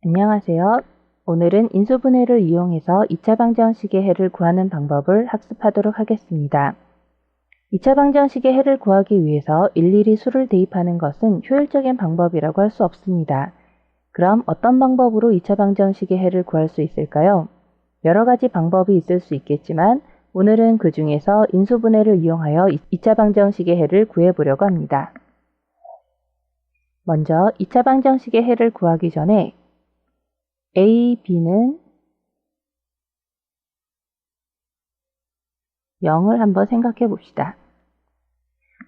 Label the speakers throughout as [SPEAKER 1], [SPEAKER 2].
[SPEAKER 1] 안녕하세요. 오늘은 인수분해를 이용해서 2차 방정식의 해를 구하는 방법을 학습하도록 하겠습니다. 2차 방정식의 해를 구하기 위해서 일일이 수를 대입하는 것은 효율적인 방법이라고 할 수 없습니다. 그럼 어떤 방법으로 2차 방정식의 해를 구할 수 있을까요? 여러 가지 방법이 있을 수 있겠지만 오늘은 그 중에서 인수분해를 이용하여 2차 방정식의 해를 구해보려고 합니다. 먼저 2차 방정식의 해를 구하기 전에 a, b는 0을 한번 생각해 봅시다.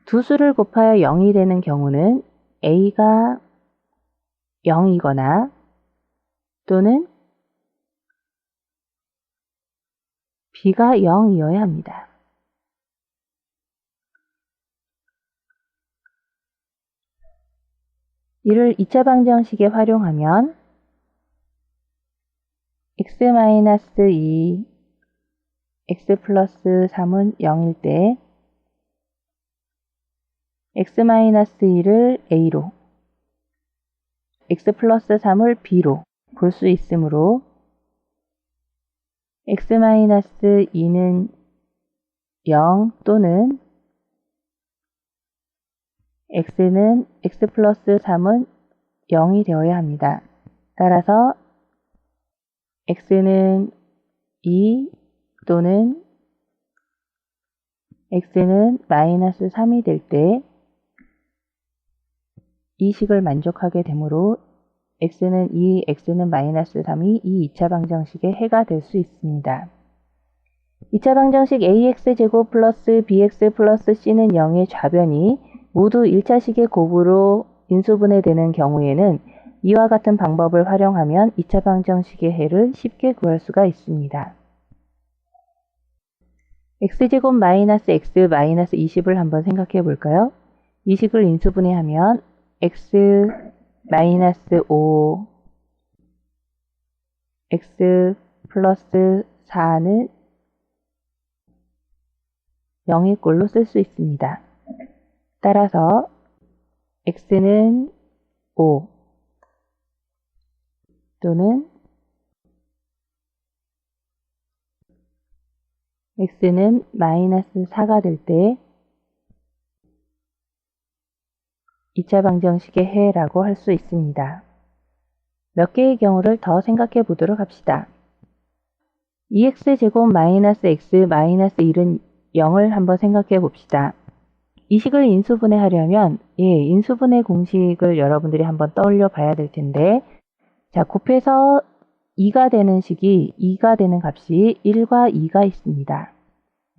[SPEAKER 1] 두 수를 곱하여 0이 되는 경우는 a가 0이거나 또는 b가 0이어야 합니다. 이를 2차 방정식에 활용하면 x-2, x 플러스 3은 0일 때 x-2를 a로, x 플러스 3을 b로 볼 수 있으므로 x-2는 0 또는 x 플러스 3은 0이 되어야 합니다. 따라서 x는 2 또는 x는 마이너스 3이 될 때 이 식을 만족하게 되므로 x는 2, x는 마이너스 3이 이 2차 방정식의 해가 될 수 있습니다. 2차 방정식 ax제곱 플러스 bx 플러스 c는 0의 좌변이 모두 1차식의 곱으로 인수분해되는 경우에는 이와 같은 방법을 활용하면 2차 방정식의 해를 쉽게 구할 수가 있습니다. x제곱 마이너스 x 마이너스 20을 한번 생각해 볼까요? 이 식을 인수분해하면 x 마이너스 5 x 플러스 4는 0의 꼴로 쓸 수 있습니다. 따라서 x는 5 또는 x는 마이너스 4가 될 때 2차 방정식의 해라고 할 수 있습니다. 몇 개의 경우를 더 생각해 보도록 합시다. 2x제곱 마이너스 x 마이너스 1은 0을 한번 생각해 봅시다. 이 식을 인수분해하려면 인수분해 공식을 여러분들이 한번 떠올려 봐야 될 텐데, 자, 곱해서 2가 되는 식이 2가 되는 값이 1과 2가 있습니다.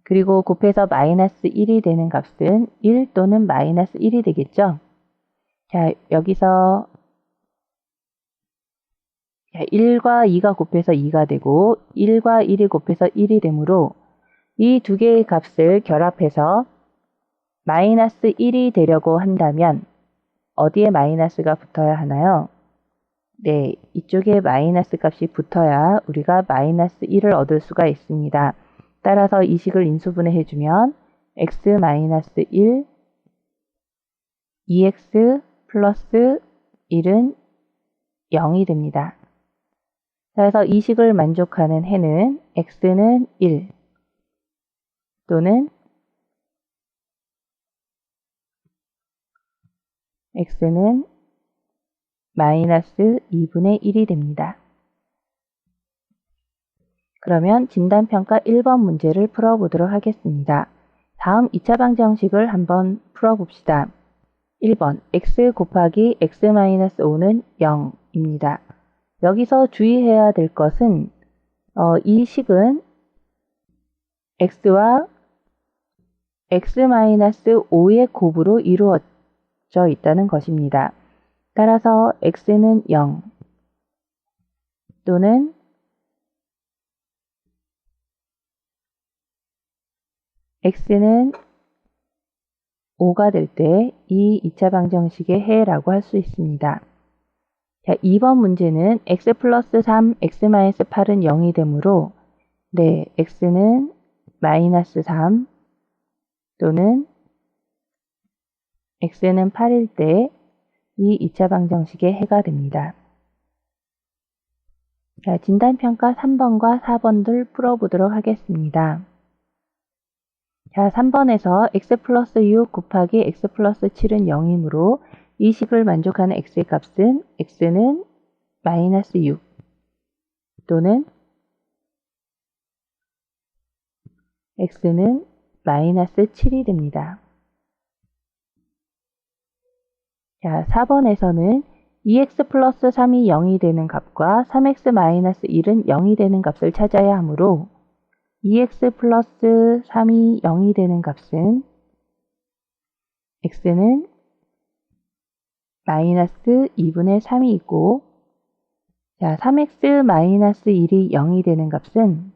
[SPEAKER 1] 그리고 곱해서 마이너스 1이 되는 값은 1 또는 마이너스 1이 되겠죠. 자, 여기서 1과 2가 곱해서 2가 되고 1과 1이 곱해서 1이 되므로 이 두 개의 값을 결합해서 마이너스 1이 되려고 한다면 어디에 마이너스가 붙어야 하나요? 네, 이쪽에 마이너스 값이 붙어야 우리가 마이너스 1을 얻을 수가 있습니다. 따라서 이 식을 인수분해 해주면 x-1, 2x 플러스 1은 0이 됩니다. 그래서 이 식을 만족하는 해는 x는 1 또는 x는 마이너스 2분의 1이 됩니다. 그러면 진단평가 1번 문제를 풀어보도록 하겠습니다. 다음 2차 방정식을 한번 풀어봅시다. 1번 x 곱하기 x-5는 0입니다. 여기서 주의해야 될 것은 이 식은 x와 x-5의 곱으로 이루어져 있다는 것입니다. 따라서 x는 0 또는 x는 5가 될 때 이 2차 방정식의 해라고 할 수 있습니다. 자, 2번 문제는 x 플러스 3, x 마이너스 8은 0이 되므로 네, x는 마이너스 3 또는 x는 8일 때 이 2차 방정식의 해가 됩니다. 자, 진단평가 3번과 4번들 풀어보도록 하겠습니다. 자, 3번에서 x 플러스 6 곱하기 x 플러스 7은 0이므로 이 식을 만족하는 x의 값은 x는 마이너스 6 또는 x는 마이너스 7이 됩니다. 자, 4번에서는 2x 플러스 3이 0이 되는 값과 3x 마이너스 1은 0이 되는 값을 찾아야 하므로 2x 플러스 3이 0이 되는 값은 x는 마이너스 2분의 3이 있고, 자, 3x 마이너스 1이 0이 되는 값은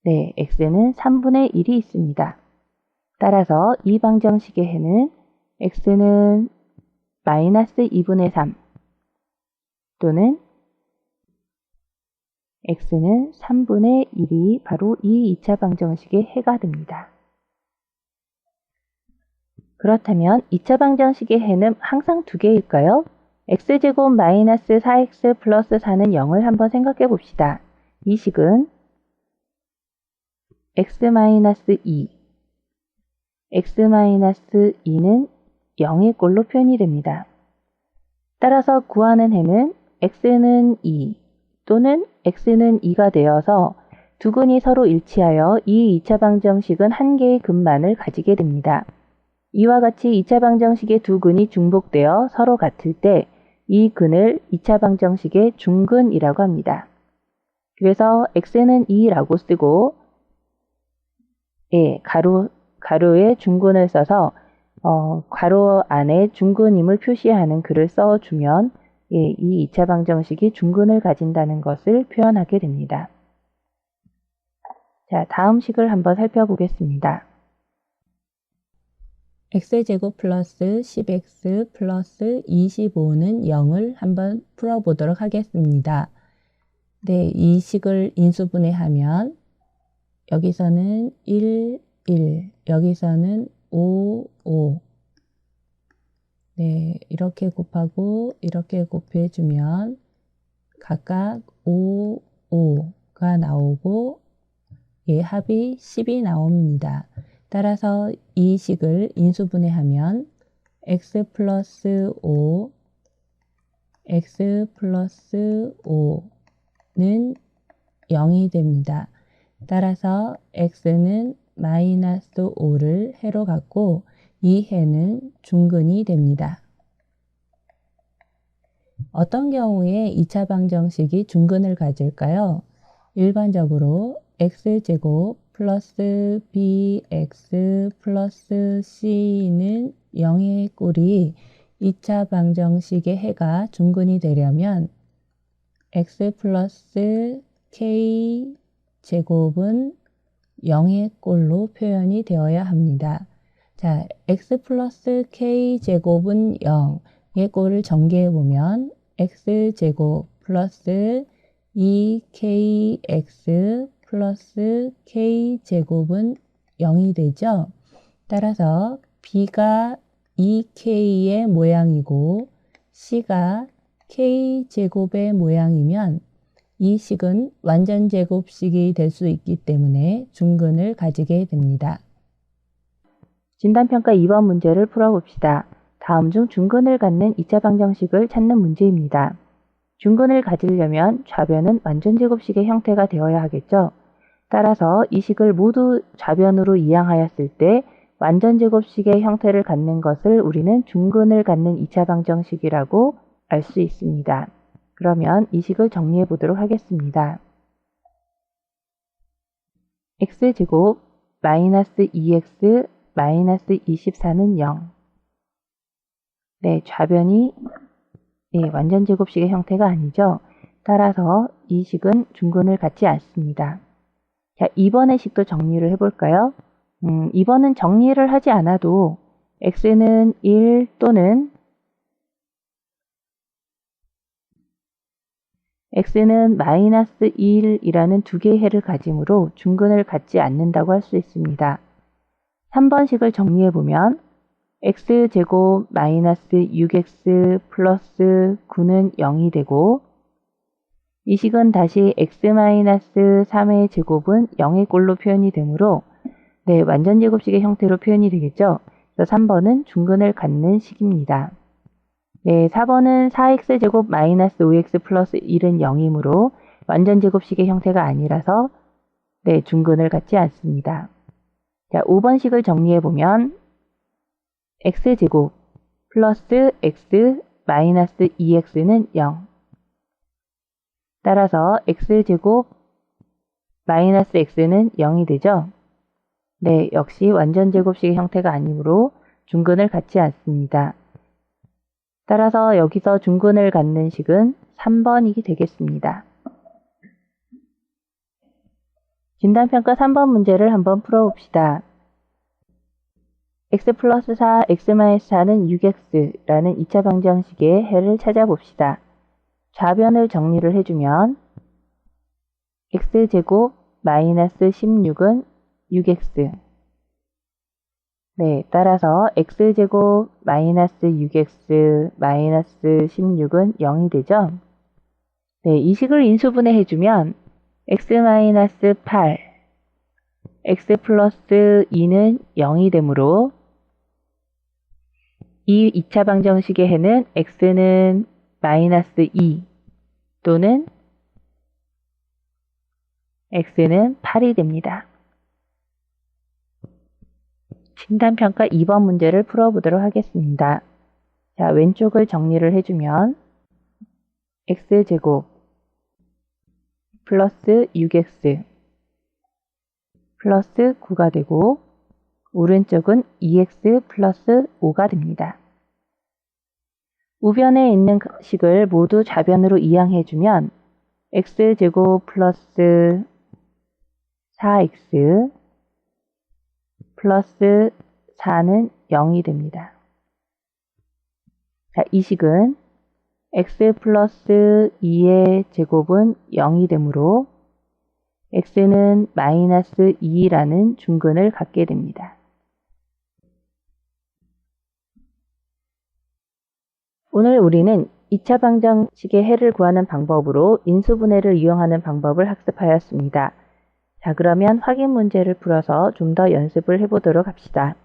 [SPEAKER 1] x는 3분의 1이 있습니다. 따라서 이 방정식의 해는 x는 마이너스 2분의 3 또는 x는 3분의 1이 바로 이 2차 방정식의 해가 됩니다. 그렇다면 2차 방정식의 해는 항상 두 개일까요? x제곱 마이너스 4x 플러스 4는 0을 한번 생각해 봅시다. 이 식은 x-2, x-2는 0의 꼴로 표현이 됩니다. 따라서 구하는 해는 x는 2 또는 x는 2가 되어서 두 근이 서로 일치하여 이 2차 방정식은 한 개의 근만을 가지게 됩니다. 이와 같이 2차 방정식의 두 근이 중복되어 서로 같을 때 이 근을 2차 방정식의 중근이라고 합니다. 그래서 x는 2라고 쓰고 가로에 중근을 써서 괄호 안에 중근임을 표시하는 글을 써주면 이 2차 방정식이 중근을 가진다는 것을 표현하게 됩니다. 자, 다음 식을 한번 살펴보겠습니다.
[SPEAKER 2] x제곱 플러스 10x 플러스 25는 0을 한번 풀어보도록 하겠습니다. 네, 이 식을 인수분해하면 여기서는 1, 1, 여기서는 5, 5. 네, 이렇게 곱하고 이렇게 곱해주면 각각 5, 5가 나오고 합이 10이 나옵니다. 따라서 이 식을 인수분해하면 x 플러스 5, x 플러스 5는 0이 됩니다. 따라서 x는 마이너스 5를 해로 갖고 이 해는 중근이 됩니다. 어떤 경우에 2차 방정식이 중근을 가질까요? 일반적으로 x제곱 플러스 bx 플러스 c는 0의 꼴이 2차 방정식의 해가 중근이 되려면 x 플러스 k 제곱은 0의 꼴로 표현이 되어야 합니다. 자, x 플러스 k 제곱은 0의 꼴을 전개해 보면 x제곱 플러스 2kx 플러스 k제곱은 0이 되죠. 따라서 b가 2k의 모양이고 c가 k제곱의 모양이면 이 식은 완전제곱식이 될 수 있기 때문에 중근을 가지게 됩니다.
[SPEAKER 1] 진단평가 2번 문제를 풀어봅시다. 다음 중 중근을 갖는 2차 방정식을 찾는 문제입니다. 중근을 가지려면 좌변은 완전제곱식의 형태가 되어야 하겠죠. 따라서 이 식을 모두 좌변으로 이항하였을 때 완전제곱식의 형태를 갖는 것을 우리는 중근을 갖는 2차 방정식이라고 알 수 있습니다. 그러면 이 식을 정리해 보도록 하겠습니다. x제곱 마이너스 2x 마이너스 24는 0. 네, 좌변이 완전제곱식의 형태가 아니죠. 따라서 이 식은 중근을 갖지 않습니다. 자, 2번의 식도 정리를 해볼까요? 2번은 정리를 하지 않아도 x는 1 또는 x는 마이너스 1이라는 두 개의 해를 가지므로 중근을 갖지 않는다고 할 수 있습니다. 3번식을 정리해보면 x제곱 마이너스 6x 플러스 9는 0이 되고 이 식은 다시 x-3의 제곱은 0의 꼴로 표현이 되므로 네, 완전제곱식의 형태로 표현이 되겠죠. 그래서 3번은 중근을 갖는 식입니다. 네, 4번은 4x제곱 마이너스 5x 플러스 1은 0이므로 완전제곱식의 형태가 아니라서 네, 중근을 갖지 않습니다. 자, 5번식을 정리해보면 x제곱 플러스 x 마이너스 2x는 0. 따라서 x제곱 마이너스 x는 0이 되죠. 네, 역시 완전제곱식의 형태가 아니므로 중근을 갖지 않습니다. 따라서 여기서 중근을 갖는 식은 3번이 되겠습니다. 진단평가 3번 문제를 한번 풀어봅시다. x 플러스 4, x 마이너스 4는 6x라는 2차 방정식의 해를 찾아봅시다. 좌변을 정리를 해주면 x제곱 마이너스 16은 6x. 네, 따라서 x제곱 마이너스 6x 마이너스 16은 0이 되죠. 네, 이 식을 인수분해 해주면 x 마이너스 8, x 플러스 2는 0이 되므로 이 2차 방정식의 해는 x는 마이너스 2 또는 x는 8이 됩니다. 진단평가 2번 문제를 풀어보도록 하겠습니다. 자, 왼쪽을 정리를 해주면 x제곱 플러스 6x 플러스 9가 되고 오른쪽은 2x 플러스 5가 됩니다. 우변에 있는 식을 모두 좌변으로 이항해주면 x제곱 플러스 4x 플러스 4는 0이 됩니다. 자, 이 식은 x 플러스 2의 제곱은 0이 되므로 x는 마이너스 2라는 중근을 갖게 됩니다. 오늘 우리는 2차 방정식의 해를 구하는 방법으로 인수분해를 이용하는 방법을 학습하였습니다. 자, 그러면 확인 문제를 풀어서 좀 더 연습을 해보도록 합시다.